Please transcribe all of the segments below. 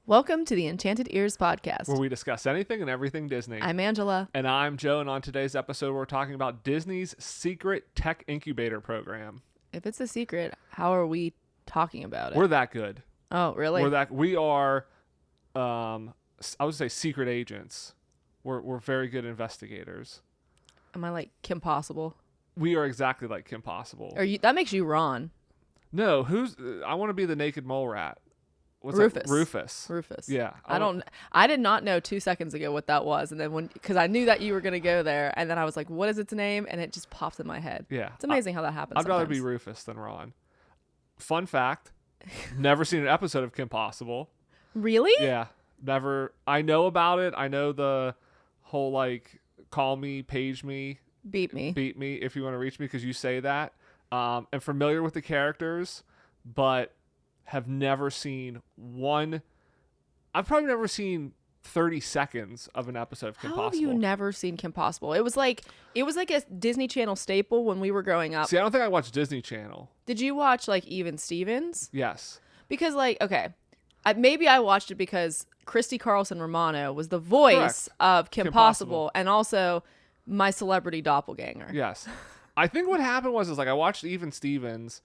Welcome to the Enchanted Ears podcast, where we discuss anything and everything Disney. I'm Angela. And I'm Joe, and on today's episode, we're talking about Disney's secret tech incubator program. If it's a secret, how are we talking about it? We're that good. Oh, really? We are, I would say secret agents. We're very good investigators. Am I like Kim Possible? We are exactly like Kim Possible. That makes you Ron. No, I want to be the naked mole rat. What's Rufus. That? Rufus. Yeah. I did not know 2 seconds ago what that was. And then because I knew that you were going to go there, and then I was like, what is its name? And it just popped in my head. Yeah. It's amazing how that happens. I'd rather be Rufus than Ron. Fun fact, never seen an episode of Kim Possible. Really? Yeah. Never. I know about it. I know the whole like call me, page me, beat me if you want to reach me, because you say that. I'm familiar with the characters, but have never seen one. I've probably never seen 30 seconds of an episode of Kim Possible. How have you never seen Kim Possible? It was like a Disney Channel staple when we were growing up. See, I don't think I watched Disney Channel. Did you watch like Even Stevens? Yes. Because like, okay, maybe I watched it because Christy Carlson Romano was the voice of Kim Possible and also my celebrity doppelganger. Yes. I think what happened was I watched Even Stevens,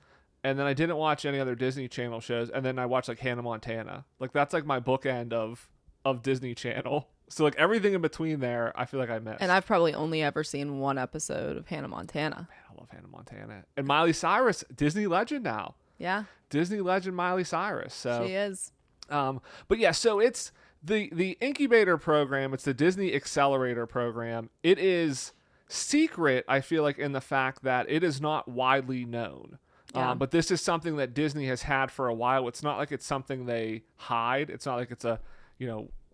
and then I didn't watch any other Disney Channel shows, and then I watched like Hannah Montana. Like that's like my bookend of Disney Channel. So like everything in between there, I feel like I missed. And I've probably only ever seen one episode of Hannah Montana. Man, I love Hannah Montana. And Miley Cyrus, Disney legend now. Yeah. Disney legend Miley Cyrus. So she is. But yeah, so it's the incubator program. It's the Disney Accelerator Program. It is secret, I feel like, in the fact that it is not widely known. Yeah. But this is something that Disney has had for a while. It's not like it's something they hide. It's not like it's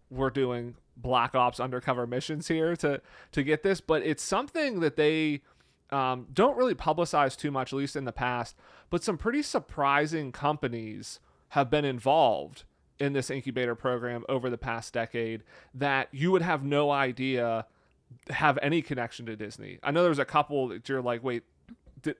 we're doing Black Ops undercover missions here to get this. But it's something that they don't really publicize too much, at least in the past. But some pretty surprising companies have been involved in this incubator program over the past decade that you would have no idea have any connection to Disney. I know there's a couple that you're like, wait,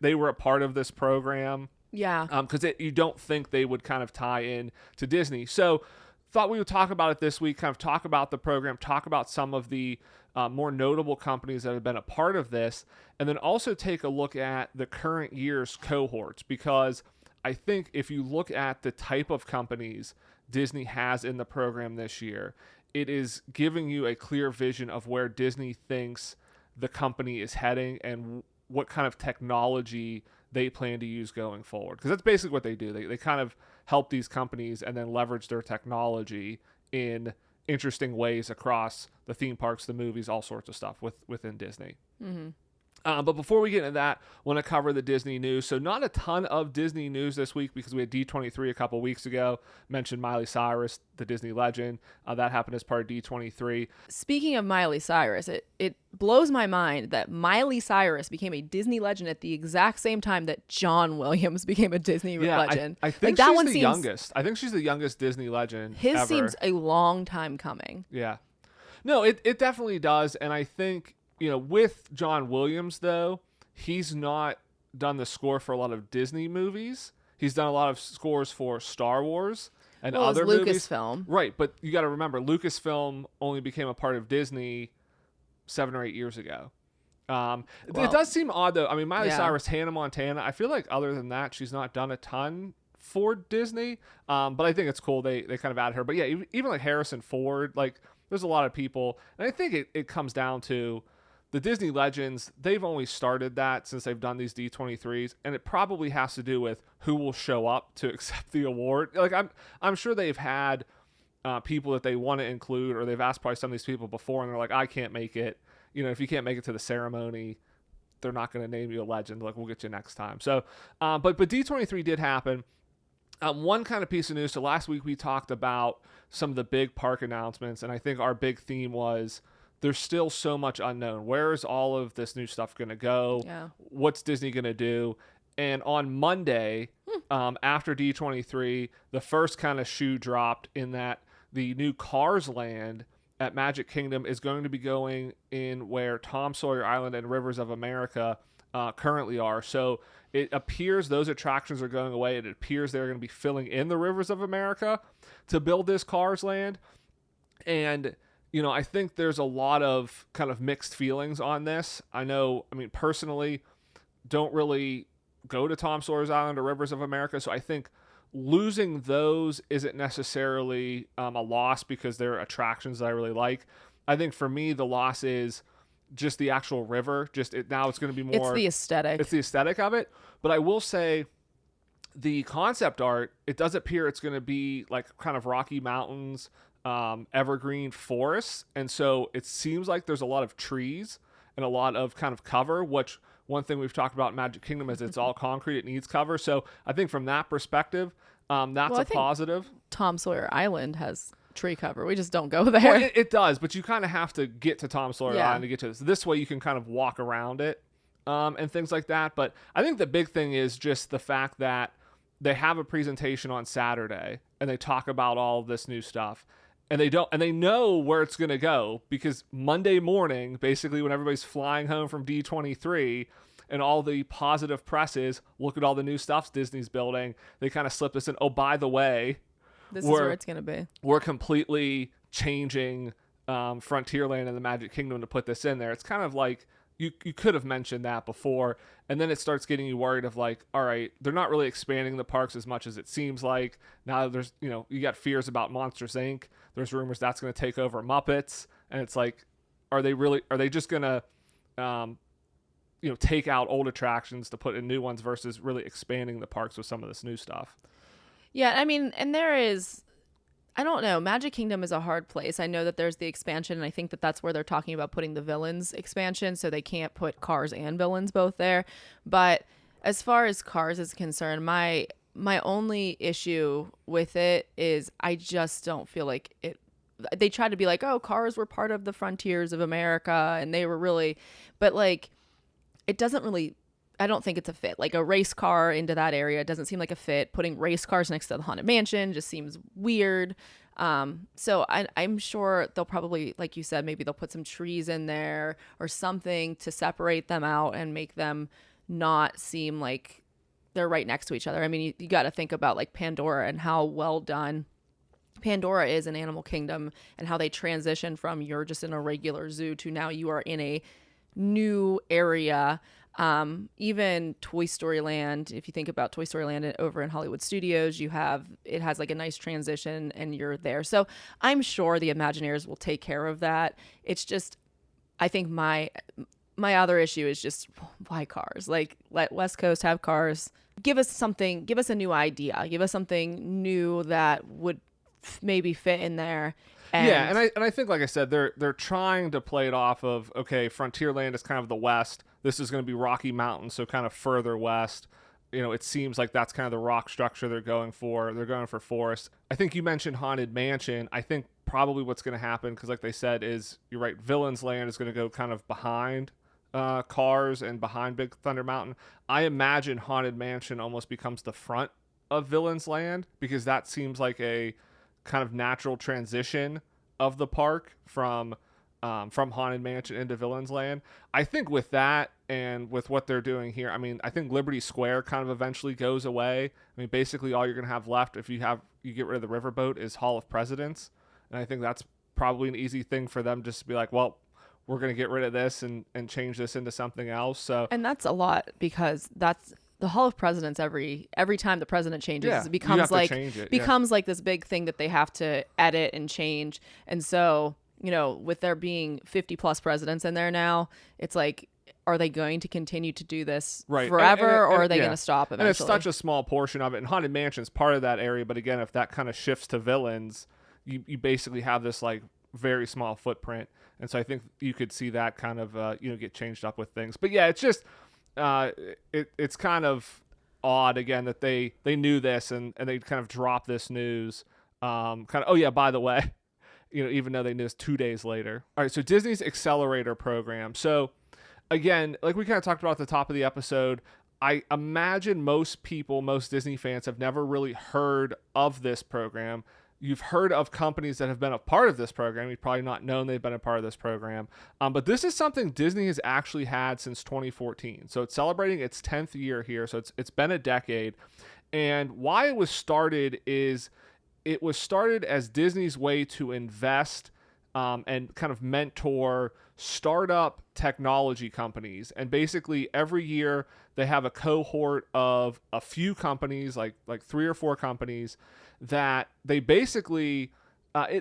they were a part of this program. Yeah. Because you don't think they would kind of tie in to Disney. So thought we would talk about it this week, kind of talk about the program, talk about some of the more notable companies that have been a part of this, and then also take a look at the current year's cohorts, because I think if you look at the type of companies Disney has in the program this year, it is giving you a clear vision of where Disney thinks the company is heading and what kind of technology they plan to use going forward. Because that's basically what they do. They kind of help these companies and then leverage their technology in interesting ways across the theme parks, the movies, all sorts of stuff within Disney. Mm-hmm. But before we get into that, I want to cover the Disney news. So not a ton of Disney news this week because we had D23 a couple weeks ago. Mentioned Miley Cyrus, the Disney legend. That happened as part of D23. Speaking of Miley Cyrus, it blows my mind that Miley Cyrus became a Disney legend at the exact same time that John Williams became a Disney legend. I think that she's one the seems, youngest. I think she's the youngest Disney legend ever. Seems a long time coming. Yeah. No, it definitely does. And I think, with John Williams, though, he's not done the score for a lot of Disney movies. He's done a lot of scores for Star Wars and other movies. Lucasfilm. Right, but you got to remember, Lucasfilm only became a part of Disney 7 or 8 years ago. It does seem odd, though. I mean, Miley Cyrus, Hannah Montana, I feel like other than that, she's not done a ton for Disney. But I think it's cool they kind of add her. But yeah, even like Harrison Ford, like there's a lot of people. And I think it comes down to the Disney legends. They've only started that since they've done these D23s, and it probably has to do with who will show up to accept the award. Like I'm sure they've had people that they want to include, or they've asked probably some of these people before, and they're like, I can't make it. If you can't make it to the ceremony, they're not going to name you a legend. Like, we'll get you next time. So, but D23 did happen. One kind of piece of news. So last week we talked about some of the big park announcements, and I think our big theme was there's still so much unknown. Where is all of this new stuff going to go? Yeah. What's Disney going to do? And on Monday, after D23, the first kind of shoe dropped in that the new Cars Land at Magic Kingdom is going to be going in where Tom Sawyer Island and Rivers of America currently are. So it appears those attractions are going away. It appears they're going to be filling in the rivers of America to build this Cars Land. And, I think there's a lot of kind of mixed feelings on this. Personally, don't really go to Tom Sawyer's Island or Rivers of America. So I think losing those isn't necessarily a loss because they're attractions that I really like. I think for me, the loss is just the actual river. Now it's going to be more. It's the aesthetic. It's the aesthetic of it. But I will say the concept art, it does appear it's going to be like kind of Rocky Mountains, evergreen forests. And so it seems like there's a lot of trees and a lot of kind of cover, which one thing we've talked about in Magic Kingdom is it's all concrete. It needs cover. So I think from that perspective, that's a positive. Tom Sawyer Island has tree cover. We just don't go there. Well, it does, but you kind of have to get to Tom Sawyer Island to get to this. This way you can kind of walk around it and things like that. But I think the big thing is just the fact that they have a presentation on Saturday and they talk about all of this new stuff. And they know where it's going to go because Monday morning, basically when everybody's flying home from D23 and all the positive press is, look at all the new stuff Disney's building, they kind of slip this in. Oh, by the way, this is where it's going to be. We're completely changing Frontierland and the Magic Kingdom to put this in there. It's kind of like you could have mentioned that before, and then it starts getting you worried of like, all right, they're not really expanding the parks as much as it seems like. Now there's, you got fears about Monsters, Inc. There's rumors that's going to take over Muppets, and it's like, are they just going to, take out old attractions to put in new ones versus really expanding the parks with some of this new stuff? Yeah, and there is, I don't know, Magic Kingdom is a hard place. I know that there's the expansion, and I think that that's where they're talking about putting the Villains expansion, so they can't put Cars and Villains both there. But as far as Cars is concerned, my only issue with it is I just don't feel like it. They tried to be like, oh, Cars were part of the frontiers of America, and they were really, but like, it doesn't really. I don't think it's a fit. Like a race car into that area doesn't seem like a fit. Putting race cars next to the Haunted Mansion just seems weird. So I'm sure they'll probably, like you said, maybe they'll put some trees in there or something to separate them out and make them not seem like they're right next to each other. I mean, you got to think about like Pandora and how well done Pandora is in Animal Kingdom and how they transition from you're just in a regular zoo to now you are in a new area. Even Toy Story Land, if you think about Toy Story Land over in Hollywood Studios, it has like a nice transition and you're there. So I'm sure the Imagineers will take care of that. It's just, I think my other issue is just why Cars? Like let West Coast have Cars. Give us a new idea. Give us something new that would maybe fit in there. And I think, like I said, they're trying to play it off of, okay, Frontierland is kind of the west. This is going to be Rocky Mountain, so kind of further west. It seems like that's kind of the rock structure they're going for. They're going for forest. I think you mentioned Haunted Mansion. I think probably what's going to happen, because like they said, is you're right, Villains Land is going to go kind of behind Cars and behind Big Thunder Mountain. I imagine Haunted Mansion almost becomes the front of Villains Land, because that seems like a kind of natural transition of the park from Haunted Mansion into Villains Land. I think with that and with what they're doing here, I think Liberty Square kind of eventually goes away. Basically all you're going to have left if you get rid of the riverboat is Hall of Presidents. And I think that's probably an easy thing for them just to be like, well, we're going to get rid of this and change this into something else. And that's a lot, because that's the Hall of Presidents. Every time the president changes, it becomes like this big thing that they have to edit and change. And so, with there being 50 plus presidents in there now, it's like, are they going to continue to do this forever, or are they going to stop eventually? And it's such a small portion of it. And Haunted Mansion's part of that area. But again, if that kind of shifts to Villains, you basically have this like very small footprint. And so I think you could see that kind of, get changed up with things. But yeah, it's just, it's kind of odd again that they knew this and they kind of dropped this news. Oh yeah, by the way, even though they knew this 2 days later. All right, so Disney's Accelerator Program. So again, like we kind of talked about at the top of the episode, I imagine most Disney fans have never really heard of this program. You've heard of companies that have been a part of this program. You've probably not known they've been a part of this program. But this is something Disney has actually had since 2014. So it's celebrating its 10th year here. So it's been a decade. And why it was started is it was started as Disney's way to invest and kind of mentor startup technology companies. And basically every year they have a cohort of a few companies, like 3 or 4 companies, that they basically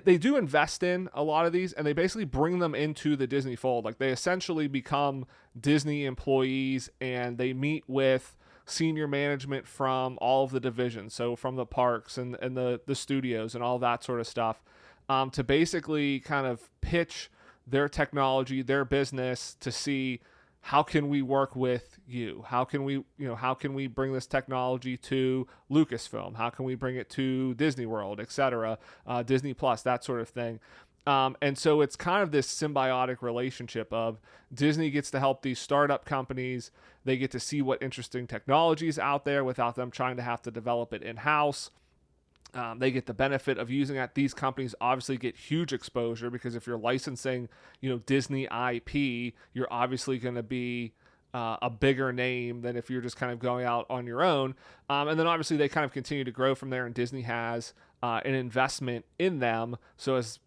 they do invest in a lot of these, and they basically bring them into the Disney fold. Like they essentially become Disney employees, and they meet with senior management from all of the divisions, so from the parks and the studios and all that sort of stuff, to basically kind of pitch their technology, their business, to see how can we work with you? How can we bring this technology to Lucasfilm? How can we bring it to Disney World, etc., Disney Plus, that sort of thing. And so it's kind of this symbiotic relationship of Disney gets to help these startup companies. They get to see what interesting technology is out there without them trying to have to develop it in-house. They get the benefit of using that. These companies obviously get huge exposure because if you're licensing, Disney IP, you're obviously going to be a bigger name than if you're just kind of going out on your own. And then obviously they kind of continue to grow from there, and Disney has an investment in them. So as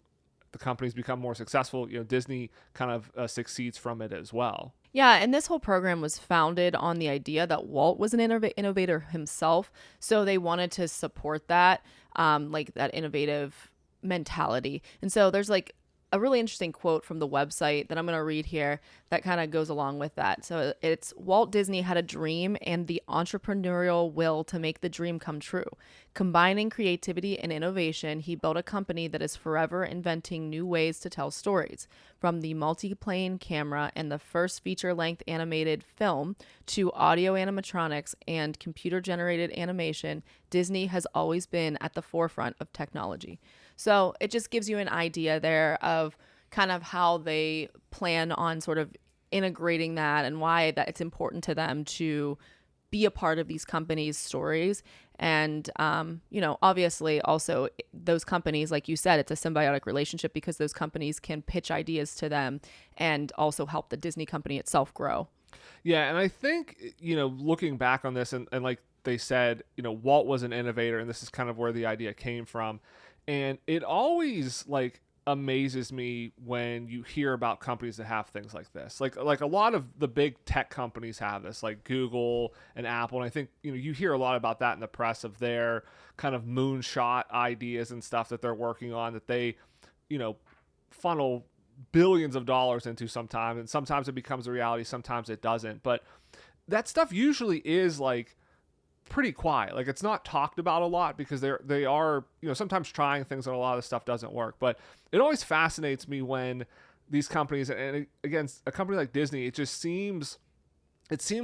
the companies become more successful, Disney kind of succeeds from it as well. Yeah, and this whole program was founded on the idea that Walt was an innovator himself, so they wanted to support that, like that innovative mentality. And so there's like a really interesting quote from the website that I'm going to read here that kind of goes along with that. So it's Walt Disney had a dream and the entrepreneurial will to make the dream come true. Combining creativity and innovation, he built a company that is forever inventing new ways to tell stories. From the multi-plane camera and the first feature-length animated film to audio animatronics and computer-generated animation, Disney has always been at the forefront of technology. So it just gives you an idea there of kind of how they plan on sort of integrating that and why that it's important to them to be a part of these companies' stories. And, obviously also those companies, like you said, it's a symbiotic relationship because those companies can pitch ideas to them and also help the Disney company itself grow. Yeah. And I think, looking back on this and like they said, Walt was an innovator, and this is kind of where the idea came from. And it always like amazes me when you hear about companies that have things like this. Like a lot of the big tech companies have this, like Google and Apple. And I think, you hear a lot about that in the press of their kind of moonshot ideas and stuff that they're working on that they, funnel billions of dollars into sometimes. And sometimes it becomes a reality, sometimes it doesn't. But that stuff usually is like pretty quiet. Like it's not talked about a lot because they are sometimes trying things and a lot of the stuff doesn't work. But it always fascinates me when these companies, and again, a company like Disney, it seems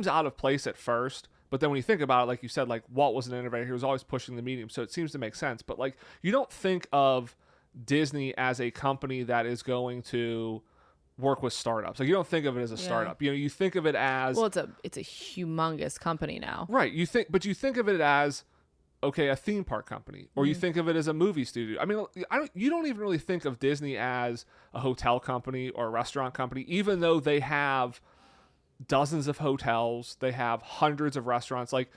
out of place at first. But then when you think about it, like you said, like Walt was an innovator, he was always pushing the medium, so it seems to make sense. But like you don't think of Disney as a company that is going to work with startups. Like you don't think of it as a startup. You think of it as, well, it's a humongous company now. Right. You think of it as, okay, a theme park company, or you think of it as a movie studio. I mean, you don't even really think of Disney as a hotel company or a restaurant company, even though they have dozens of hotels, they have hundreds of restaurants. Like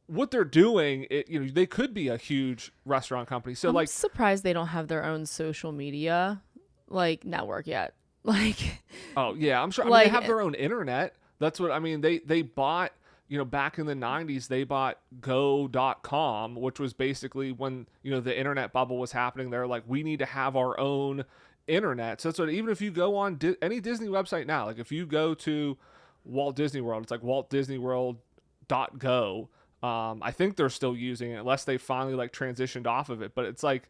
what they're doing, they could be a huge restaurant company. So I'm surprised they don't have their own social media like network yet. Like, oh yeah, I'm sure. I mean, they have their own internet. That's what I mean. They bought, back in the 90s, they bought go.com, which was basically when, the internet bubble was happening. They're like, we need to have our own internet. So that's what, even if you go on any Disney website now, like if you go to Walt Disney World, it's like waltdisneyworld.go. I think they're still using it unless they finally like transitioned off of it, but it's like,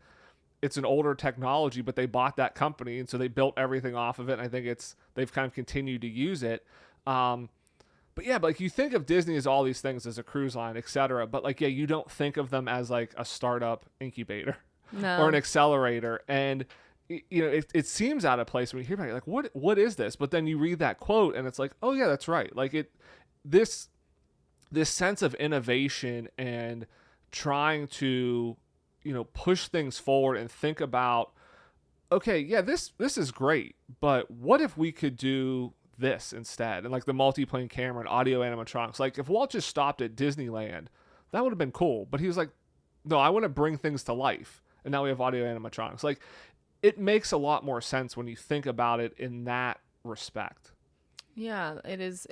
it's an older technology, but they bought that company, and so they built everything off of it. And I think they've kind of continued to use it. But like you think of Disney as all these things, as a cruise line, etc. But like, yeah, you don't think of them as like a startup incubator or an accelerator. And it seems out of place when you hear about it. Like, what is this? But then you read that quote, and it's like, oh yeah, that's right. Like this sense of innovation and trying to push things forward and think about, okay, yeah, this is great, but what if we could do this instead? And like the multi-plane camera and audio animatronics. Like if Walt just stopped at Disneyland, that would have been cool. But he was like, no, I want to bring things to life. And now we have audio animatronics. Like it makes a lot more sense when you think about it in that respect. Yeah, it is.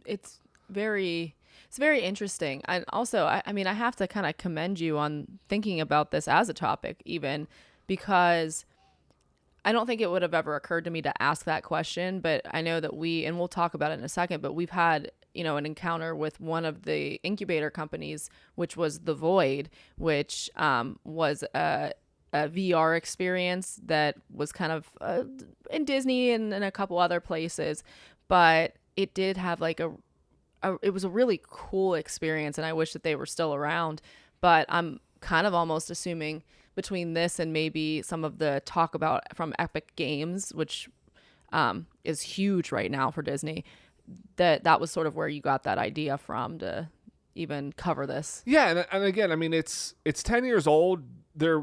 It's very interesting. And also, I mean, I have to kind of commend you on thinking about this as a topic, even because I don't think it would have ever occurred to me to ask that question. But I know that and we'll talk about it in a second, but we've had, an encounter with one of the incubator companies, which was The Void, which was a VR experience that was kind of in Disney and in a couple other places, but it did have like it was a really cool experience, and I wish that they were still around. But I'm kind of almost assuming between this and maybe some of the talk about from Epic Games, which is huge right now for Disney, that was sort of where you got that idea from to even cover this. Yeah, and again, I mean, it's 10 years old.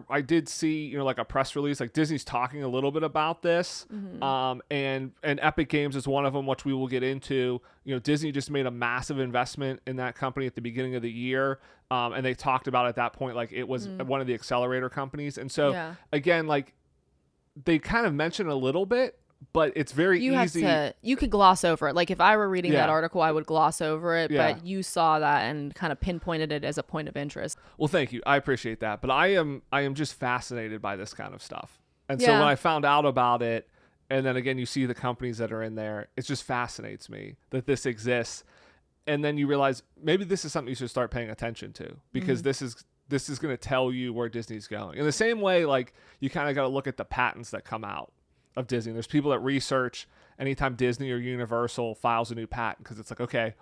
I did see, like a press release, like Disney's talking a little bit about this. Mm-hmm. And Epic Games is one of them, which we will get into. Disney just made a massive investment in that company at the beginning of the year. And they talked about at that point, like it was one of the accelerator companies. And so again, like they kind of mentioned a little bit, but it's very easy. You could gloss over it. Like if I were reading that article, I would gloss over it, but you saw that and kind of pinpointed it as a point of interest. Well, thank you. I appreciate that. But I am just fascinated by this kind of stuff. And so when I found out about it, and then again, you see the companies that are in there, it just fascinates me that this exists. And then you realize maybe this is something you should start paying attention to, because this is going to tell you where Disney's going. In the same way, like you kind of got to look at the patents that come out of Disney. There's people that research anytime Disney or Universal files a new patent, because it's like, okay,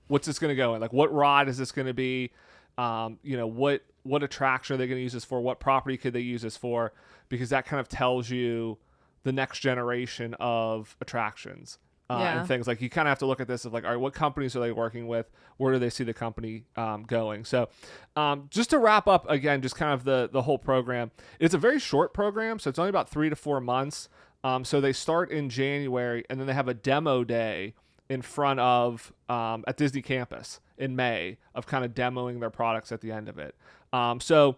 what's this going to go in? Like, what ride is this going to be? What attraction are they going to use this for? What property could they use this for? Because that kind of tells you the next generation of attractions and things. Like you kind of have to look at this of like, all right, what companies are they working with? Where do they see the company going? So just to wrap up again, just kind of the whole program. It's a very short program, so it's only about 3 to 4 months. So they start in January, and then they have a demo day in front of at Disney Campus in May of kind of demoing their products at the end of it. So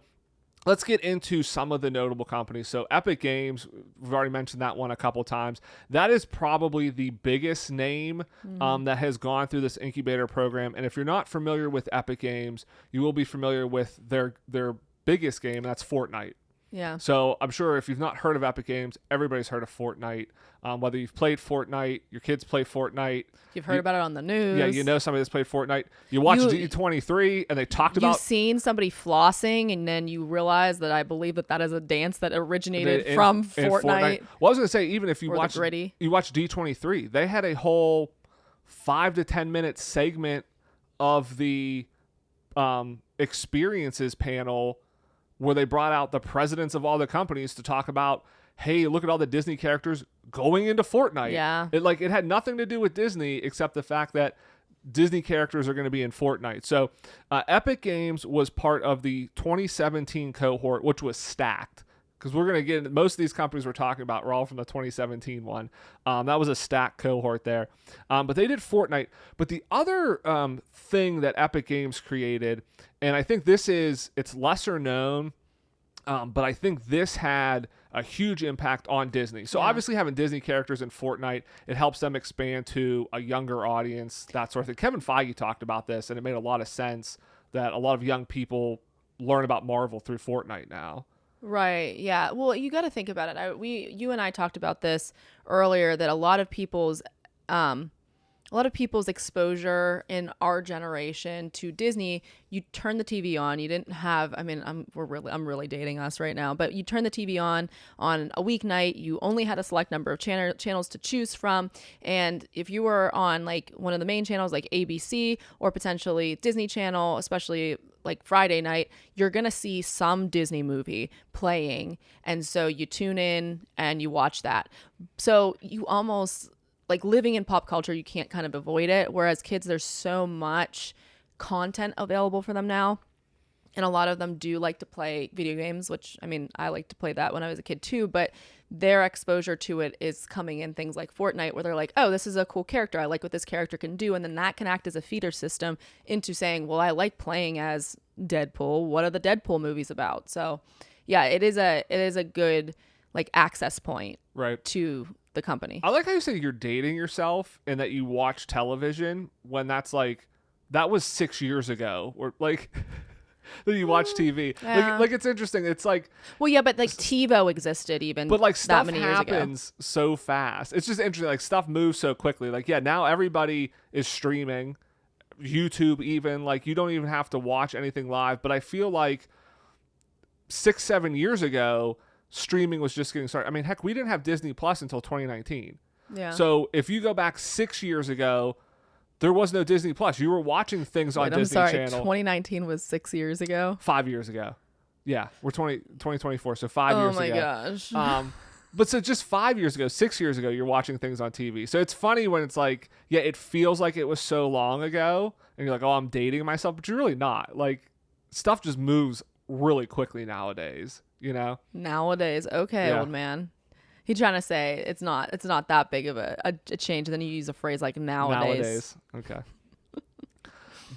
let's get into some of the notable companies. So Epic Games, we've already mentioned that one a couple times. That is probably the biggest name that has gone through this incubator program. And if you're not familiar with Epic Games, you will be familiar with their biggest game, and that's Fortnite. Yeah. So I'm sure if you've not heard of Epic Games, everybody's heard of Fortnite. Whether you've played Fortnite, your kids play Fortnite. You've heard about it on the news. Yeah, somebody that's played Fortnite. You watch D23 and they talked about... You've seen somebody flossing, and then you realize that I believe that is a dance that originated from Fortnite. Well, I was going to say, even if you watch D23, they had a whole 5 to 10 minute segment of the experiences panel where they brought out the presidents of all the companies to talk about, hey, look at all the Disney characters going into Fortnite. Yeah. It had nothing to do with Disney except the fact that Disney characters are going to be in Fortnite. So Epic Games was part of the 2017 cohort, which was stacked. Because we're going to get into most of these companies we're talking about were all from the 2017 one. That was a stacked cohort there. But they did Fortnite. But the other thing that Epic Games created, and I think it's lesser known, but I think this had a huge impact on Disney. So obviously having Disney characters in Fortnite, it helps them expand to a younger audience, that sort of thing. Kevin Feige talked about this, and it made a lot of sense that a lot of young people learn about Marvel through Fortnite now. Right. Yeah. Well, you got to think about it. You and I talked about this earlier, that a lot of people's exposure in our generation to Disney, you turn the TV on. You didn't have, I'm really dating us right now, but you turn the TV on a weeknight. You only had a select number of channels to choose from. And if you were on like one of the main channels like ABC or potentially Disney Channel, especially like Friday night, you're going to see some Disney movie playing. And so you tune in and you watch that. So you almost, like living in pop culture, you can't kind of avoid it. Whereas kids, there's so much content available for them now And a lot of them do like to play video games, which, I mean, I like to play that when I was a kid too, but their exposure to it is coming in things like Fortnite, where they're like, oh, this is a cool character. I like what this character can do. And then that can act as a feeder system into saying, well, I like playing as Deadpool. What are the Deadpool movies about? So yeah, it is a good like access point right to the company. I like how you say you're dating yourself and that you watch television when that's like, that was 6 years ago, or like that you watch TV. Yeah. Like it's interesting. It's like, well, yeah, but like TiVo existed even, but like that stuff many years ago. happens so fast. It's just interesting. Like stuff moves so quickly. Like, yeah, now everybody is streaming, YouTube even. Like you don't even have to watch anything live. But I feel like 6-7 years ago, streaming was just getting started. I mean, heck, we didn't have Disney Plus until 2019. Yeah. So if you go back 6 years ago, there was no Disney Plus. You were watching things on Disney Channel. 2019 was 6 years ago. 5 years ago. Yeah, we're 2024, so 5 years ago. Oh my gosh. But so just 5 years ago, 6 years ago, you're watching things on TV. So it's funny when it's like, yeah, it feels like it was so long ago, and you're like, oh, I'm dating myself, but you're really not. Like, stuff just moves really quickly nowadays, you know? Nowadays, okay, Yeah. old man. He's trying to say it's not that big of a change. And then you use a phrase like nowadays. Okay.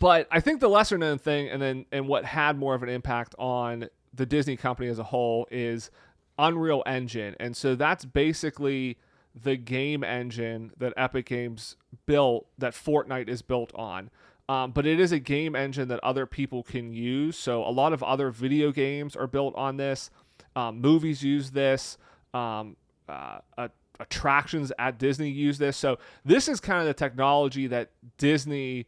But I think the lesser known thing, and what had more of an impact on the Disney company as a whole, is Unreal Engine. And so that's basically the game engine that Epic Games built, that Fortnite is built on. But it is a game engine that other people can use. So a lot of other video games are built on this. Movies use this. Attractions at Disney use this. So this is kind of the technology that Disney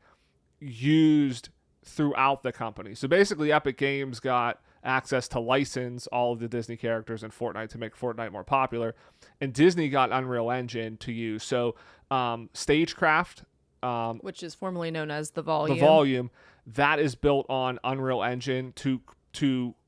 used throughout the company. So basically Epic Games got access to license all of the Disney characters in Fortnite to make Fortnite more popular, and Disney got Unreal Engine to use. So Stagecraft, which is formerly known as the Volume. The Volume, that is built on Unreal Engine to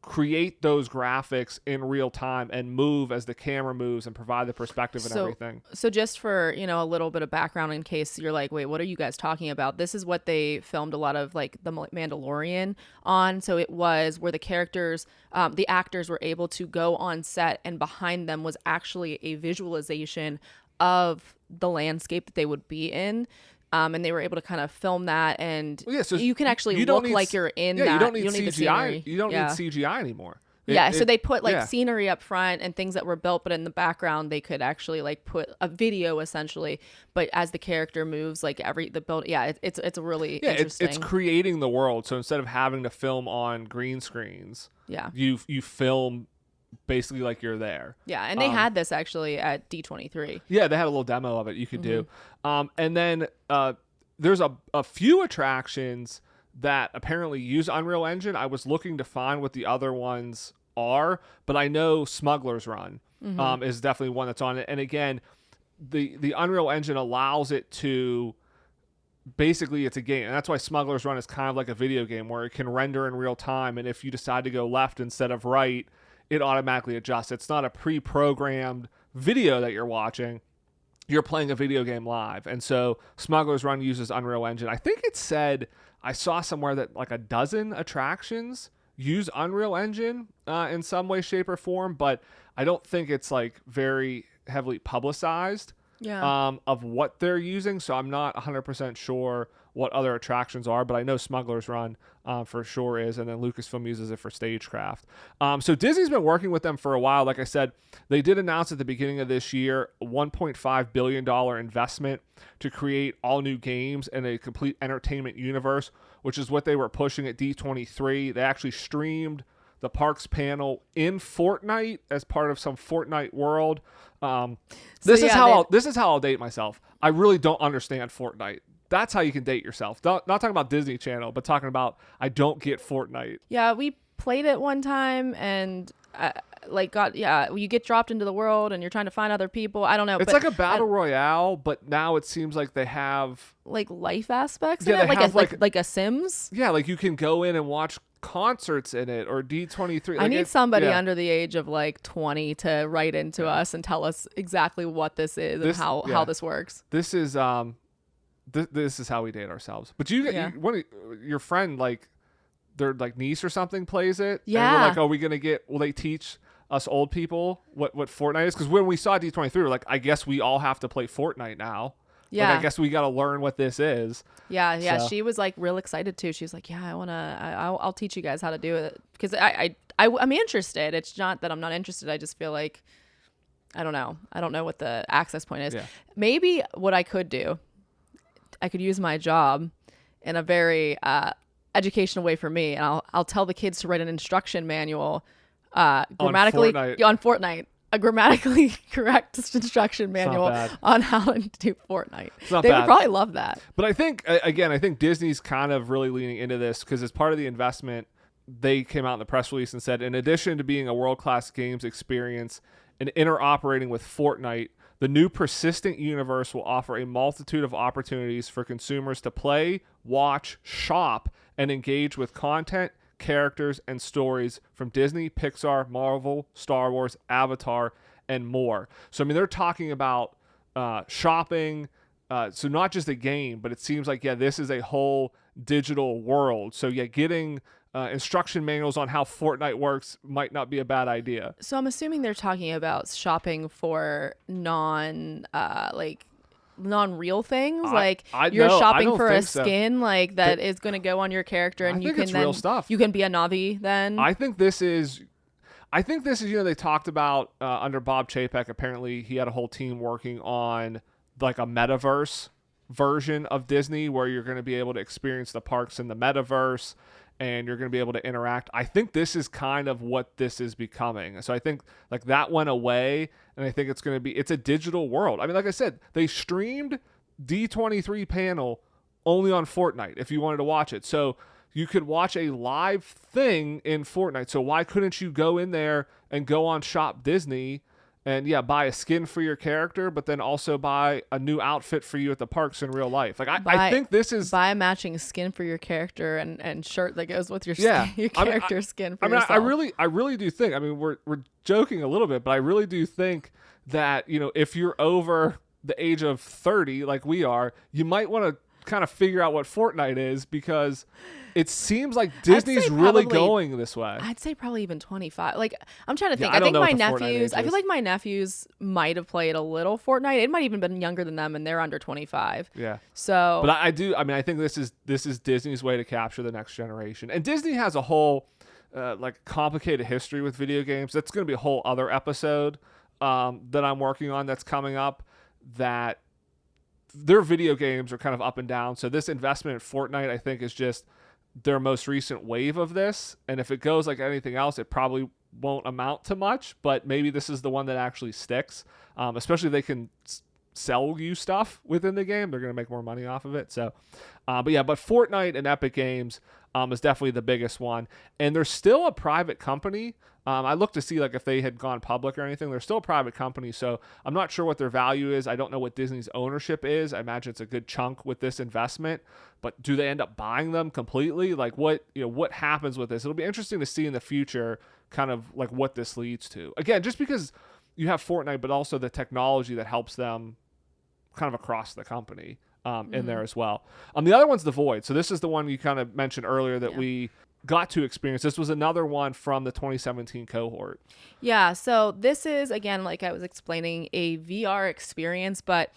create those graphics in real time and move as the camera moves and provide the perspective and everything. So just for, a little bit of background in case you're like, wait, what are you guys talking about? This is what they filmed a lot of like The Mandalorian on. So it was where the characters, the actors were able to go on set, and behind them was actually a visualization of the landscape that they would be in. And they were able to kind of film that, and so you can actually look like you're in that. You don't need CGI. The scenery. You don't need CGI anymore. So they put scenery up front and things that were built, but in the background they could actually like put a video essentially. But as the character moves, like it's a really interesting. It's creating the world. So instead of having to film on green screens, you film basically like you're there. And they had this actually at D23. They had a little demo of it you could do. And then there's a few attractions that apparently use Unreal Engine. I was looking to find what the other ones are, but I know Smuggler's Run is definitely one that's on it. And again, the Unreal Engine allows it to, basically it's a game, and that's why Smuggler's Run is kind of like a video game where it can render in real time, and if you decide to go left instead of right, it automatically adjusts. It's not a pre-programmed video that you're watching. You're playing a video game live. And so Smuggler's Run uses Unreal Engine. I think it said, I saw somewhere that like a dozen attractions use Unreal Engine in some way, shape, or form, but I don't think it's like very heavily publicized of what they're using. So I'm not 100% sure what other attractions are, but I know Smuggler's Run for sure is, and then Lucasfilm uses it for Stagecraft. So Disney's been working with them for a while. Like I said, they did announce at the beginning of this year a $1.5 billion investment to create all new games and a complete entertainment universe, which is what they were pushing at D23. They actually streamed the parks panel in Fortnite as part of some Fortnite world. This is how I'll date myself. I really don't understand Fortnite. That's how you can date yourself. Not talking about Disney Channel, but talking about I don't get Fortnite. Yeah, we played it one time and you get dropped into the world and you're trying to find other people. I don't know. It's like a battle royale, but now it seems like they have like life aspects in it, like a Sims. Yeah, like you can go in and watch concerts in it, or D23. I need somebody under the age of like 20 to write into us and tell us exactly what this is and how this works. This is this is how we date ourselves. But your friend like their like niece or something plays it. Yeah. And we're like, will they teach us old people what Fortnite is? Because when we saw D23, we're like, I guess we all have to play Fortnite now. Yeah. Like, I guess we got to learn what this is. Yeah. So. She was like real excited too. She was like, yeah, I'll teach you guys how to do it. Because I'm interested. It's not that I'm not interested. I just feel like, I don't know. I don't know what the access point is. Yeah. Maybe what I could do, I could use my job in a very educational way for me. And I'll tell the kids to write an instruction manual grammatically on Fortnite. A grammatically correct instruction manual on how to do Fortnite. They would probably love that. But I think Disney's kind of really leaning into this because as part of the investment, they came out in the press release and said, in addition to being a world-class games experience and interoperating with Fortnite, the new persistent universe will offer a multitude of opportunities for consumers to play, watch, shop, and engage with content, characters, and stories from Disney, Pixar, Marvel, Star Wars, Avatar, and more. So, I mean, they're talking about shopping, so not just a game, but it seems like, this is a whole digital world. So, getting instruction manuals on how Fortnite works might not be a bad idea. So, I'm assuming they're talking about shopping for non-real things, you're shopping for a skin that is going to go on your character, and you can then real stuff. You can be a Navi then. I think this is they talked about under Bob Chapek. Apparently, he had a whole team working on like a metaverse version of Disney where you're going to be able to experience the parks in the metaverse and you're going to be able to interact. I think this is kind of what this is becoming. So I think like that went away, and I think it's a digital world. I mean, like I said, they streamed D23 panel only on Fortnite if you wanted to watch it. So you could watch a live thing in Fortnite. So why couldn't you go in there and go on Shop Disney and buy a skin for your character, but then also buy a new outfit for you at the parks in real life? Like I think this is buy a matching skin for your character and shirt that goes with your skin, your character skin for yourself. I really do think. I mean, we're joking a little bit, but I really do think that if you're over the age of 30 like we are, you might want to kind of figure out what Fortnite is, because it seems like Disney's really going this way. I'd say probably even 25. Like, I'm trying to think. I think my nephews, I feel like my nephews might have played a little Fortnite. It might even been younger than them, and they're under 25. Yeah. So, but I think this is Disney's way to capture the next generation. And Disney has a whole complicated history with video games. That's going to be a whole other episode that I'm working on that's coming up, that their video games are kind of up and down. So this investment in Fortnite, I think, is just their most recent wave of this. And if it goes like anything else, it probably won't amount to much, but maybe this is the one that actually sticks. Especially if they can sell you stuff within the game, they're going to make more money off of it. So, but Fortnite and Epic Games is definitely the biggest one. And they're still a private company. I looked to see like if they had gone public or anything. They're still a private company, so I'm not sure what their value is. I don't know what Disney's ownership is. I imagine it's a good chunk with this investment, but do they end up buying them completely? Like what happens with this? It'll be interesting to see in the future kind of like what this leads to. Again, just because you have Fortnite, but also the technology that helps them kind of across the company in there as well. The other one's The Void. So this is the one you kind of mentioned earlier that we got to experience. This was another one from the 2017 cohort. Yeah, so this is, again, like I was explaining, a VR experience, but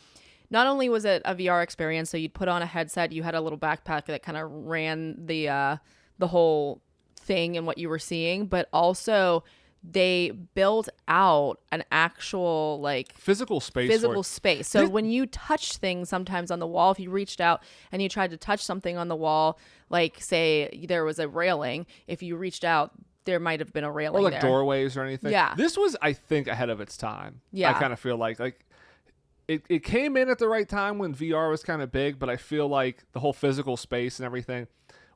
not only was it a VR experience, so you'd put on a headset, you had a little backpack that kind of ran the whole thing and what you were seeing, but also they built out an actual physical space. So when you touch things sometimes on the wall, if you reached out and you tried to touch something on the wall, like say there was a railing, if you reached out, there might have been a railing or there. Doorways or anything. Yeah. This was, I think, ahead of its time. Yeah. I kind of feel like it came in at the right time when VR was kind of big, but I feel like the whole physical space and everything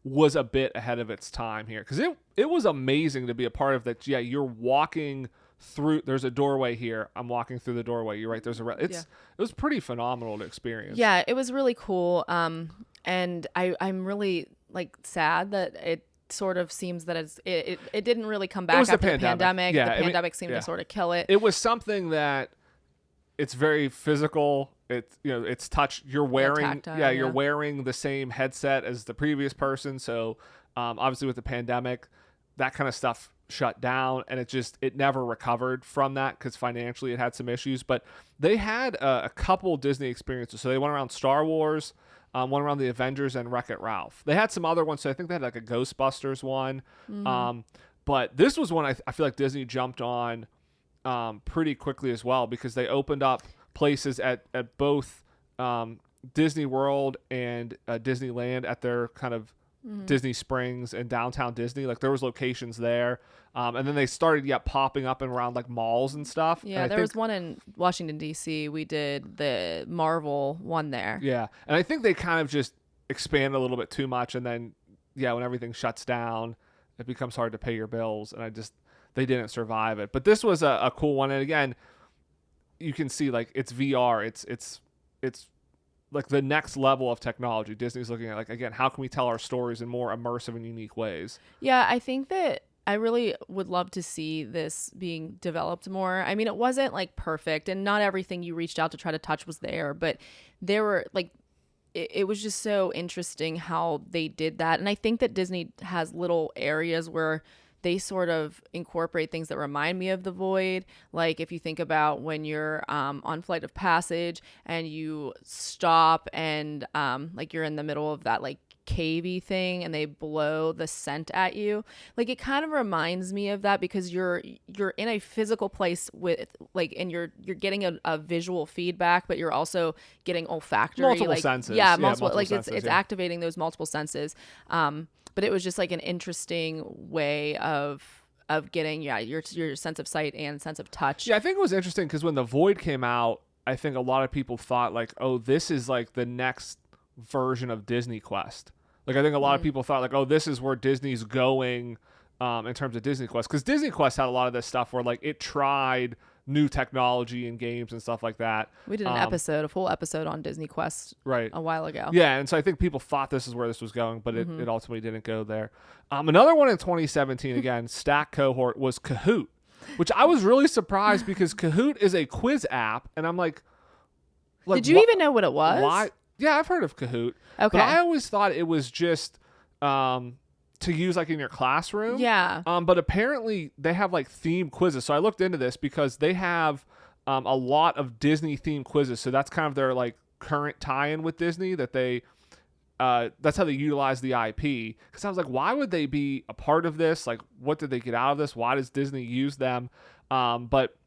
was a bit ahead of its time here, because it was amazing to be a part of that. You're walking through, there's a doorway here, I'm walking through the doorway, you're right, it was pretty phenomenal to experience. Yeah, it was really cool. And I'm really sad that it sort of seems that it didn't really come back after the pandemic. Yeah, the pandemic seemed to sort of kill it. It was something that it's very physical. It's touch. You're wearing, tactile, you're wearing the same headset as the previous person. So Obviously with the pandemic, that kind of stuff shut down, and it never recovered from that because financially it had some issues. But they had a couple Disney experiences. So they went around Star Wars, one around the Avengers, and Wreck-It Ralph. They had some other ones. So I think they had like a Ghostbusters one. But this was one I feel like Disney jumped on pretty quickly as well, because they opened up places at both Disney World and Disneyland at their kind of Disney Springs and downtown Disney. Like there was locations there. And then they started popping up and around like malls and stuff. Yeah, and there was one in Washington, D.C. We did the Marvel one there. Yeah. And I think they kind of just expand a little bit too much. And then, when everything shuts down, it becomes hard to pay your bills. And they didn't survive it. But this was a cool one. And again, you can see like it's VR. It's like the next level of technology. Disney's looking at, like, again, how can we tell our stories in more immersive and unique ways? Yeah, I think that I really would love to see this being developed more. I mean, it wasn't like perfect, and not everything you reached out to try to touch was there, but there were like, it was just so interesting how they did that. And I think that Disney has little areas where they sort of incorporate things that remind me of the Void. Like if you think about when you're on Flight of Passage and you stop and like you're in the middle of that like cavey thing and they blow the scent at you, like it kind of reminds me of that, because you're in a physical place with like, and you're getting a visual feedback, but you're also getting olfactory, multiple like senses. multiple like senses, it's activating those multiple senses. But it was just like an interesting way of getting your sense of sight and sense of touch. Yeah, I think it was interesting because when the Void came out, I think a lot of people thought like, oh, this is like the next version of Disney Quest. Like I think a lot of people thought like, oh, this is where Disney's going in terms of Disney Quest, because Disney Quest had a lot of this stuff where like it tried new technology and games and stuff like that. We did a full episode on Disney Quest a while ago. Yeah, and so I think people thought this is where this was going, but it ultimately didn't go there. Another one in 2017, again, Stack Cohort, was Kahoot, which I was really surprised because Kahoot is a quiz app, and I'm like did you even know what it was? Why? Yeah, I've heard of Kahoot. Okay. But I always thought it was just to use like in your classroom. Yeah. But apparently they have like themed quizzes. So I looked into this because they have a lot of Disney themed quizzes. So that's kind of their like current tie-in with Disney, that they that's how they utilize the IP. Because I was like, why would they be a part of this? Like, what did they get out of this? Why does Disney use them? But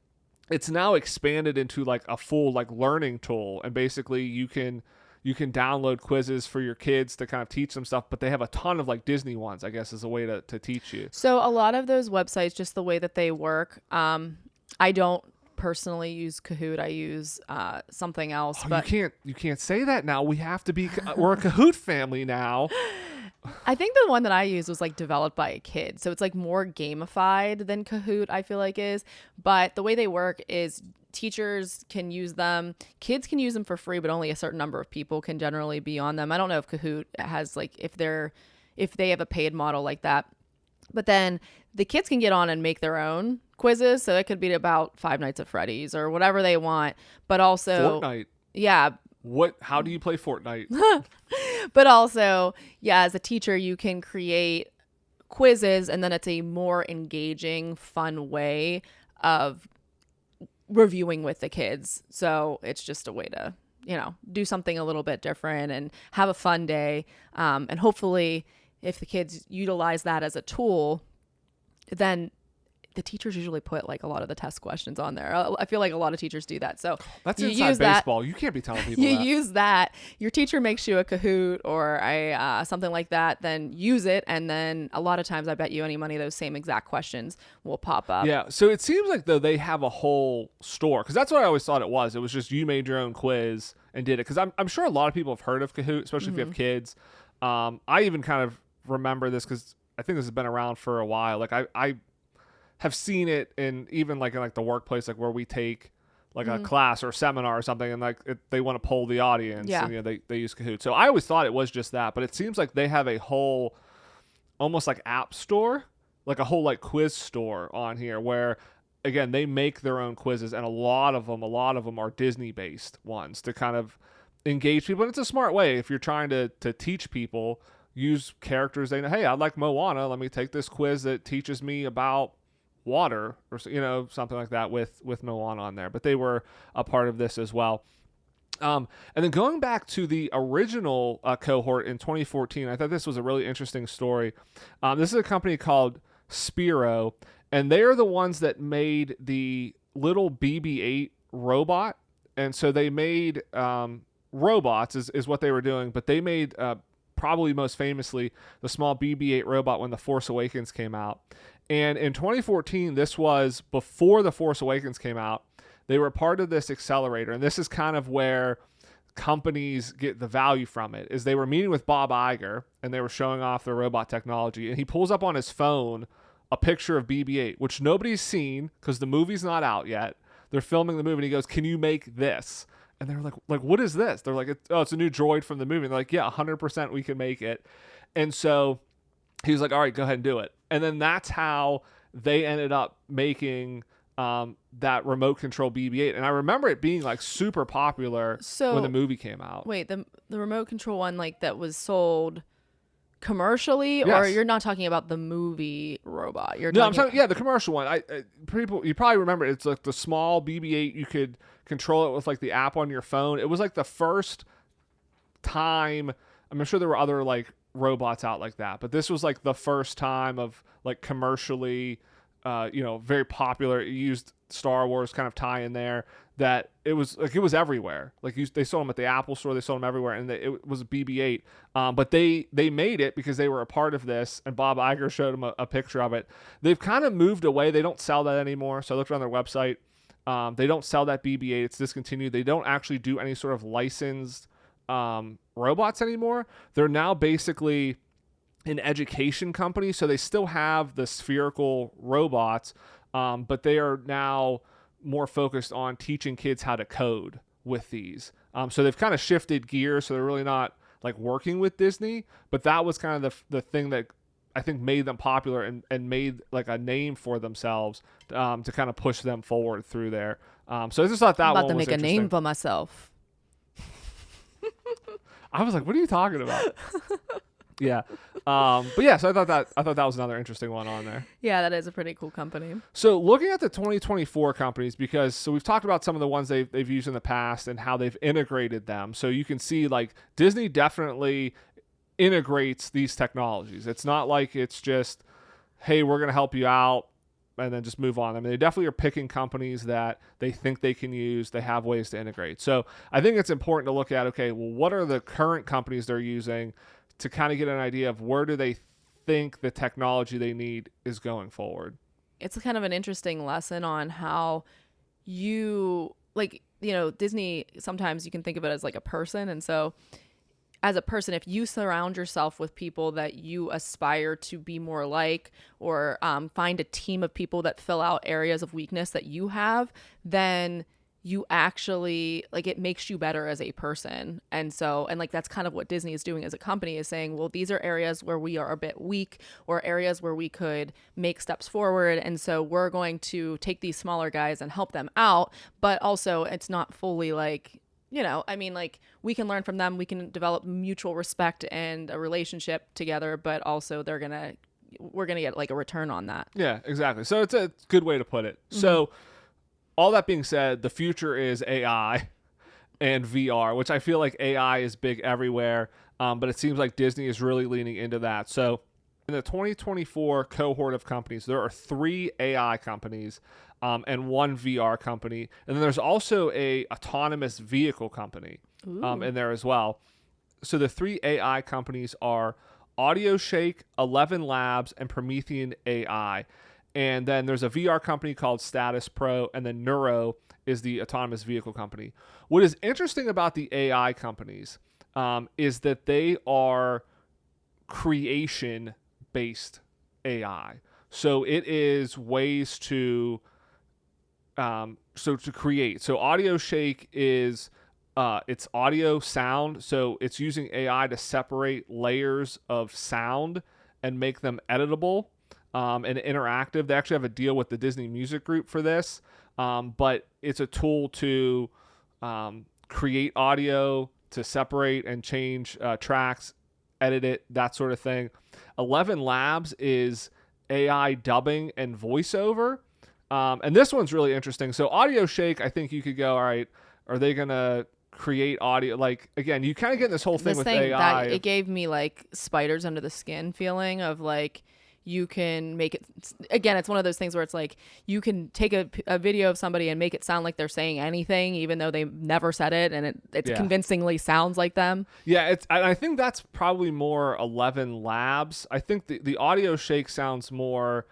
it's now expanded into like a full like learning tool, and basically you can download quizzes for your kids to kind of teach them stuff, but they have a ton of like Disney ones, I guess, as a way to teach you. So a lot of those websites, just the way that they work, I don't personally use Kahoot. I use something else. Oh, but you can't say that now. We have to be. We're a Kahoot family now. I think the one that I used was like developed by a kid, so it's like more gamified than Kahoot, I feel like is. But the way they work is teachers can use them, kids can use them for free, but only a certain number of people can generally be on them. I don't know if Kahoot has like if they have a paid model like that. But then the kids can get on and make their own quizzes, so it could be about Five Nights at Freddy's or whatever they want. But also Fortnite. Yeah. How do you play Fortnite? But also, yeah, as a teacher, you can create quizzes, and then it's a more engaging, fun way of reviewing with the kids. So it's just a way to, do something a little bit different and have a fun day. And hopefully, if the kids utilize that as a tool, then the teachers usually put like a lot of the test questions on there. I feel like a lot of teachers do that. So that's inside baseball. You can't be telling people you that. Use that. Your teacher makes you a Kahoot or a something like that. Then use it, and then a lot of times, I bet you any money those same exact questions will pop up. Yeah. So it seems like though they have a whole store, because that's what I always thought it was. It was just you made your own quiz and did it. Because I'm sure a lot of people have heard of Kahoot, especially if you have kids. I even kind of remember this because I think this has been around for a while. Like I have seen it in even like in like the workplace, like where we take like a class or a seminar or something, and like they want to poll the audience, and they use Kahoot. So I always thought it was just that, but it seems like they have a whole almost like app store, like a whole like quiz store on here, where again they make their own quizzes, and a lot of them are Disney based ones to kind of engage people. And it's a smart way if you're trying to teach people, use characters they know. Hey, I like Moana. Let me take this quiz that teaches me about water, or something like that with Moana on there. But they were a part of this as well. And then going back to the original cohort in 2014, I thought this was a really interesting story. This is a company called Spiro, and they are the ones that made the little BB-8 robot. And so they made robots is what they were doing, but they made probably most famously the small BB-8 robot when The Force Awakens came out. And in 2014, this was before The Force Awakens came out. They were part of this accelerator, and this is kind of where companies get the value from it, is they were meeting with Bob Iger, and they were showing off their robot technology, and he pulls up on his phone a picture of BB-8, which nobody's seen because the movie's not out yet. They're filming the movie, and he goes, "Can you make this?" And they're like, what is this? They're like, it's a new droid from the movie. And they're like, yeah, 100% we can make it. And so he was like, all right, go ahead and do it. And then that's how they ended up making that remote control BB-8. And I remember it being like super popular when the movie came out. Wait, the remote control one, like that was sold commercially, yes. Or you're not talking about the movie robot? I'm talking the commercial one. People, you probably remember it. It's like the small BB-8. You could control it with like the app on your phone. It was like the first time. I'm sure there were other like robots out like that, but this was like the first time of like commercially, very popular. It used Star Wars kind of tie in there. That it was everywhere. Like they sold them at the Apple Store, they sold them everywhere, and it was a BB-8. But they made it because they were a part of this, and Bob Iger showed them a picture of it. They've kind of moved away. They don't sell that anymore. So I looked on their website. They don't sell that BB-8. It's discontinued. They don't actually do any sort of licensed robots anymore. They're now basically an education company, so they still have the spherical robots, but they are now more focused on teaching kids how to code with these. So they've kind of shifted gears, so they're really not like working with Disney, but that was kind of the thing that I think made them popular and made like a name for themselves to kind of push them forward through there. So I just thought that I'm about one to was make a name for myself. I was like, what are you talking about? Yeah. But yeah, so I thought that was another interesting one on there. Yeah, that is a pretty cool company. So looking at the 2024 companies, so we've talked about some of the ones they've used in the past and how they've integrated them. So you can see like Disney definitely integrates these technologies. It's not like it's just, hey, we're going to help you out and then just move on. I mean, they definitely are picking companies that they think they can use. They have ways to integrate. So I think it's important to look at, okay, well, what are the current companies they're using to kind of get an idea of where do they think the technology they need is going forward. It's kind of an interesting lesson on how Disney, sometimes you can think of it as like a person. And so as a person, if you surround yourself with people that you aspire to be more like, or find a team of people that fill out areas of weakness that you have, then you actually, like, it makes you better as a person. And that's kind of what Disney is doing as a company, is saying, well, these are areas where we are a bit weak, or areas where we could make steps forward. And so we're going to take these smaller guys and help them out. But also it's not fully like, we can learn from them. We can develop mutual respect and a relationship together, but also we're going to get like a return on that. Yeah, exactly. So it's a good way to put it. Mm-hmm. So all that being said, the future is AI and VR, which I feel like AI is big everywhere, but it seems like Disney is really leaning into that. So in the 2024 cohort of companies, there are 3 AI companies and 1 VR company. And then there's also a autonomous vehicle company in there as well. So the 3 AI companies are AudioShake, 11 Labs, and Promethean AI. And then there's a VR company called Status Pro, and then Neuro is the autonomous vehicle company. What is interesting about the AI companies is that they are creation-based AI. So it is ways to create. So AudioShake is it's audio sound. So it's using AI to separate layers of sound and make them editable. And interactive. They actually have a deal with the Disney Music Group for this, but it's a tool to create audio, to separate and change tracks edit it, that sort of thing. 11 Labs is AI dubbing and voiceover. And this one's really interesting. So Audio Shake, I think you could go, all right, are they going to create audio? Like, again, you kind of get this whole thing with AI. It gave me like spiders under the skin feeling of like, you can make it, again, it's one of those things where it's like you can take a video of somebody and make it sound like they're saying anything even though they never said it, and it convincingly sounds like them. Yeah, I think that's probably more 11 Labs. I think the Audio Shake sounds more,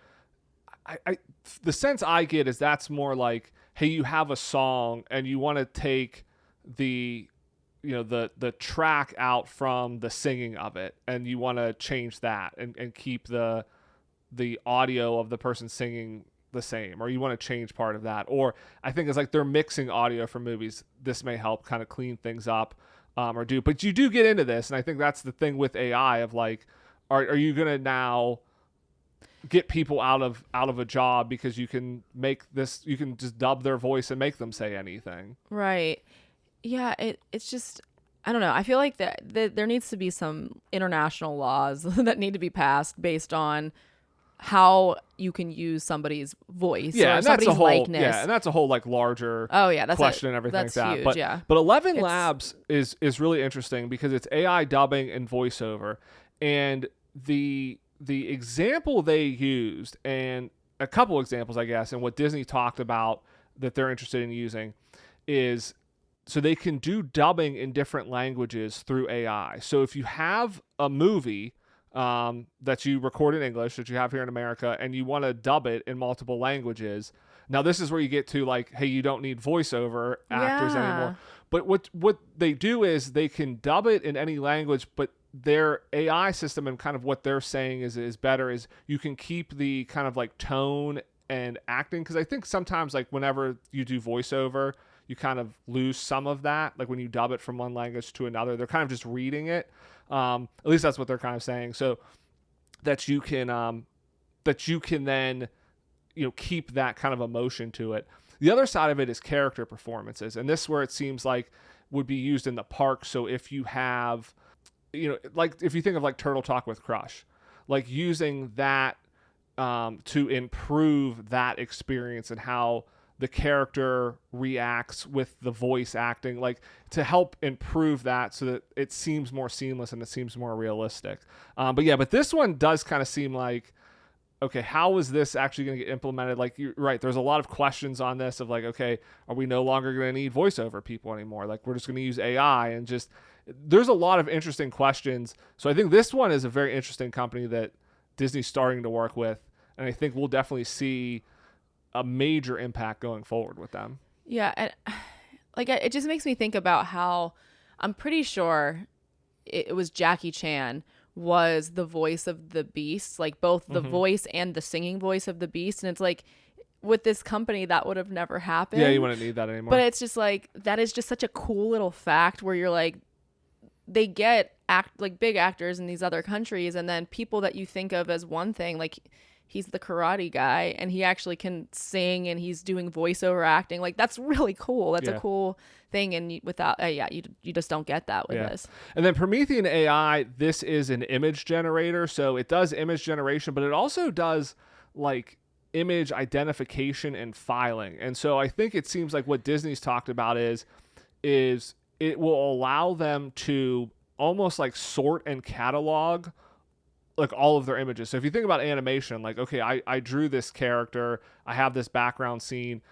the sense I get is that's more like, hey, you have a song and you want to take the track out from the singing of it, and you want to change that and keep the audio of the person singing the same, or you want to change part of that. Or I think it's like they're mixing audio from movies. This may help kind of clean things up, but you do get into this. And I think that's the thing with AI of like, are you going to now get people out of a job because you can just dub their voice and make them say anything. Right. Yeah. It's just, I don't know. I feel like that there needs to be some international laws that need to be passed based on how you can use somebody's voice or somebody's likeness. Yeah, and that's a whole like larger question and everything that's like huge, that. But 11 Labs is really interesting because it's AI dubbing and voiceover. And the example they used, and a couple examples, I guess, and what Disney talked about that they're interested in using is so they can do dubbing in different languages through AI. So if you have a movie that you record in English that you have here in America and you want to dub it in multiple languages, now this is where you get to like, hey, you don't need voiceover actors anymore. But what they do is they can dub it in any language, but their AI system and kind of what they're saying is better is you can keep the kind of like tone and acting. Because I think sometimes like whenever you do voiceover, you kind of lose some of that. Like when you dub it from one language to another, they're kind of just reading it. At least that's what they're kind of saying. So that you can then, keep that kind of emotion to it. The other side of it is character performances. And this is where it seems like would be used in the park. So if you have, like if you think of like Turtle Talk with Crush, like using that to improve that experience and how the character reacts with the voice acting, like to help improve that so that it seems more seamless and it seems more realistic. But this one does kind of seem like, okay, how is this actually going to get implemented? Like, you're right, there's a lot of questions on this of like, okay, are we no longer going to need voiceover people anymore? Like, we're just going to use AI, and just, there's a lot of interesting questions. So I think this one is a very interesting company that Disney's starting to work with, and I think we'll definitely see a major impact going forward with them. Yeah, and like it just makes me think about how I'm pretty sure it was Jackie Chan was the voice of the Beast, like both the voice and the singing voice of the Beast, and it's like with this company that would have never happened. Yeah, you wouldn't need that anymore. But it's just like that is just such a cool little fact where you're like, they get like big actors in these other countries, and then people that you think of as one thing, like he's the karate guy and he actually can sing and he's doing voiceover acting. Like that's really cool. That's a cool thing. And without, you just don't get that with this. And then Promethean AI, this is an image generator. So it does image generation, but it also does like image identification and filing. And so I think it seems like what Disney's talked about is it will allow them to almost like sort and catalog like all of their images. So if you think about animation, like, okay, I drew this character, I have this background scene.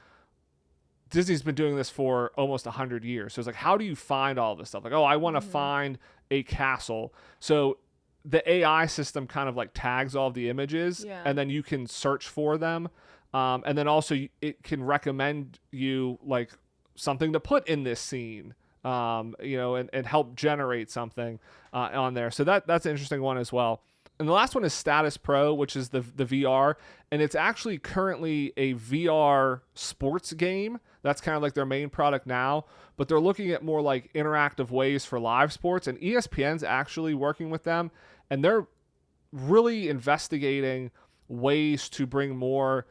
Disney's been doing this for almost 100 years. So it's like, how do you find all this stuff? Like, oh, I want to find a castle. So the AI system kind of like tags all of the images, and then you can search for them. And then also it can recommend you like something to put in this scene, and help generate something on there. So that's an interesting one as well. And the last one is Status Pro, which is the VR, and it's actually currently a VR sports game. That's kind of like their main product now, but they're looking at more like interactive ways for live sports, and ESPN's actually working with them, and they're really investigating ways to bring more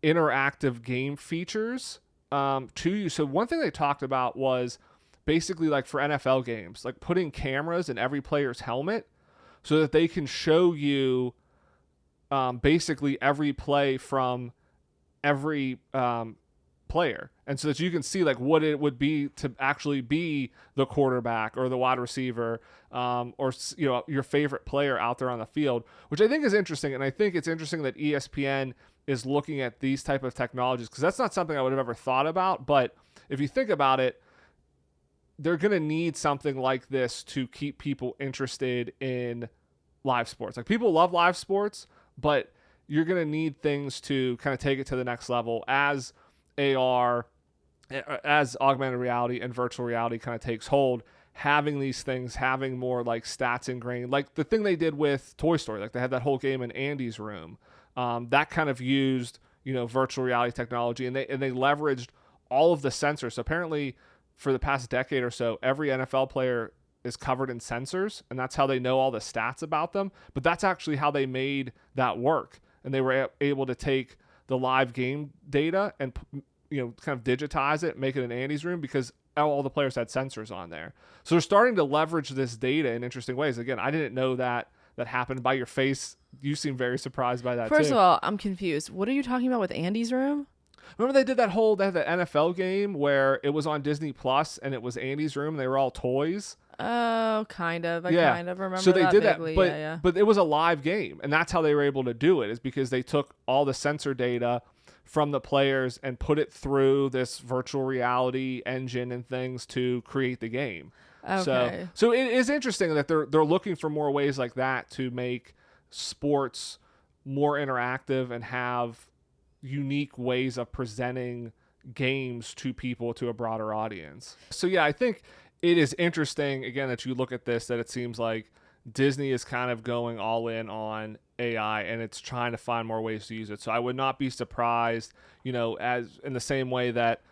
interactive game features to you. So one thing they talked about was basically like for NFL games, like putting cameras in every player's helmet, so that they can show you basically every play from every player, and so that you can see like what it would be to actually be the quarterback or the wide receiver, or your favorite player out there on the field, which I think is interesting. And I think it's interesting that ESPN is looking at these type of technologies, because that's not something I would have ever thought about. But if you think about it, they're going to need something like this to keep people interested in live sports. Like, people love live sports, but you're going to need things to kind of take it to the next level as AR, as augmented reality and virtual reality kind of takes hold. Having these things, having more like stats ingrained, like the thing they did with Toy Story, like they had that whole game in Andy's room, that kind of used, virtual reality technology, and they leveraged all of the sensors. So apparently for the past decade or so, every NFL player is covered in sensors, and that's how they know all the stats about them. But that's actually how they made that work. And they were able to take the live game data and, kind of digitize it, make it in Andy's room, because all the players had sensors on there. So they're starting to leverage this data in interesting ways. Again, I didn't know that happened. By your face, you seem very surprised by that. First too. of all, I'm confused. What are you talking about with Andy's room? Remember they had the NFL game where it was on Disney Plus and it was Andy's room. They were all toys. Oh, kind of. I kind of remember. So they did vaguely. that, but it was a live game, and that's how they were able to do it, is because they took all the sensor data from the players and put it through this virtual reality engine and things to create the game. Okay. So it is interesting that they're looking for more ways like that to make sports more interactive and have unique ways of presenting games to people, to a broader audience. So yeah, I think it is interesting, again, that you look at this, that it seems like Disney is kind of going all in on AI, and it's trying to find more ways to use it. So I would not be surprised, as in the same way that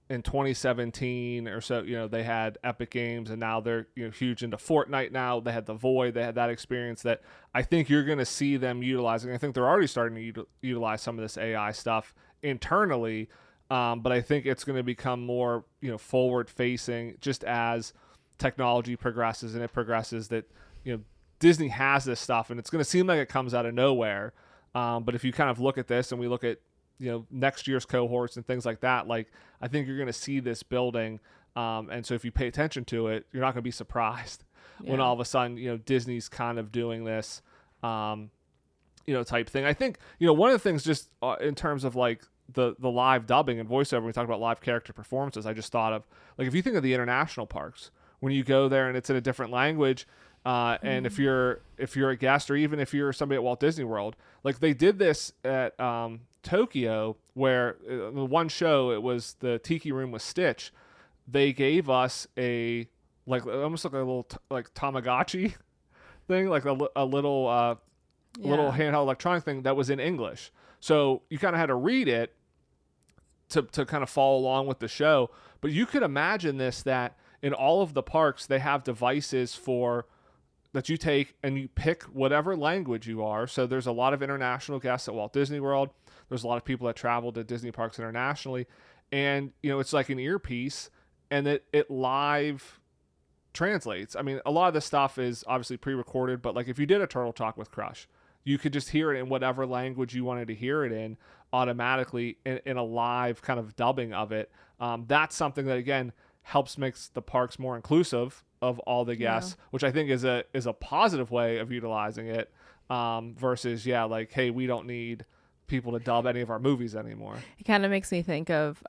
in 2017 or so, they had Epic Games, and now they're huge into Fortnite now. They had The Void, they had that experience that I think you're going to see them utilizing. I think they're already starting to utilize some of this AI stuff internally, but I think it's going to become more, forward facing just as technology progresses, and it progresses that, Disney has this stuff, and it's going to seem like it comes out of nowhere. But if you kind of look at this, and we look at, next year's cohorts and things like that, like, I think you're going to see this building. And so if you pay attention to it, you're not going to be surprised when all of a sudden, Disney's kind of doing this, type thing. I think, one of the things just in terms of like the live dubbing and voiceover, we talk about live character performances, I just thought of, like, if you think of the international parks, when you go there and it's in a different language, and if you're a guest, or even if you're somebody at Walt Disney World, like they did this at Tokyo, where the one show, it was the Tiki Room with Stitch. They gave us almost like a little like Tamagotchi thing, like a little handheld electronic thing that was in English. So you kind of had to read it to kind of follow along with the show. But you could imagine this, that in all of the parks, they have devices that you take and you pick whatever language you are. So there's a lot of international guests at Walt Disney World. There's a lot of people that travel to Disney parks internationally. And, it's like an earpiece, and it live translates. I mean, a lot of the stuff is obviously pre-recorded, but like if you did a Turtle Talk with Crush, you could just hear it in whatever language you wanted to hear it in automatically in a live kind of dubbing of it. That's something that, again, helps makes the parks more inclusive of all the guests, which I think is a positive way of utilizing it, versus, like, hey, we don't need people to dub any of our movies anymore. It kind of makes me think of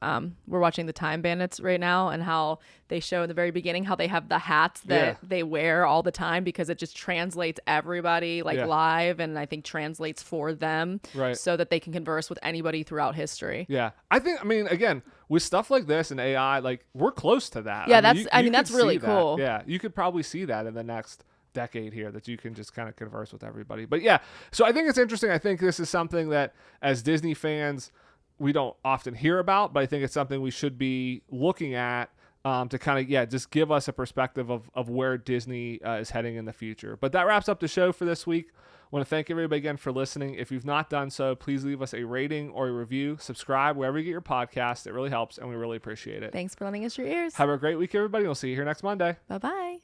we're watching the Time Bandits right now, and how they show in the very beginning how they have the hats that they wear all the time, because it just translates everybody live, and I think translates for them, right, so that they can converse with anybody throughout history. I mean, again, with stuff like this and AI, like, we're close to that. That's really cool. You could probably see that in the next decade here, that you can just kind of converse with everybody. But so I think it's interesting. I think this is something that as Disney fans we don't often hear about, but I think it's something we should be looking at, to kind of just give us a perspective of where Disney is heading in the future. But that wraps up the show for this week. I want to thank everybody again for listening. If you've not done so, please leave us a rating or a review. Subscribe wherever you get your podcast. It really helps, and we really appreciate it. Thanks for lending us your ears. Have a great week, everybody. We'll see you here next Monday. Bye-bye.